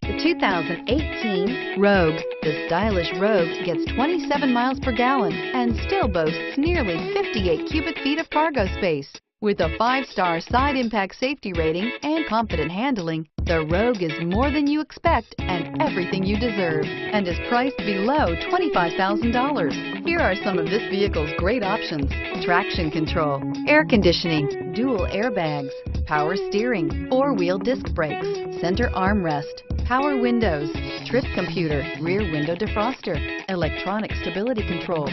The 2018 Rogue. The stylish Rogue gets 27 miles per gallon and still boasts nearly 58 cubic feet of cargo space. With a 5-star side impact safety rating and confident handling, the Rogue is more than you expect and everything you deserve, and is priced below $25,000. Here are some of this vehicle's great options: traction control, air conditioning, dual airbags, power steering, 4-wheel disc brakes, center armrest, power windows, trip computer, rear window defroster, electronic stability control.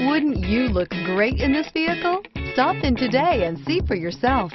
Wouldn't you look great in this vehicle? Stop in today and see for yourself.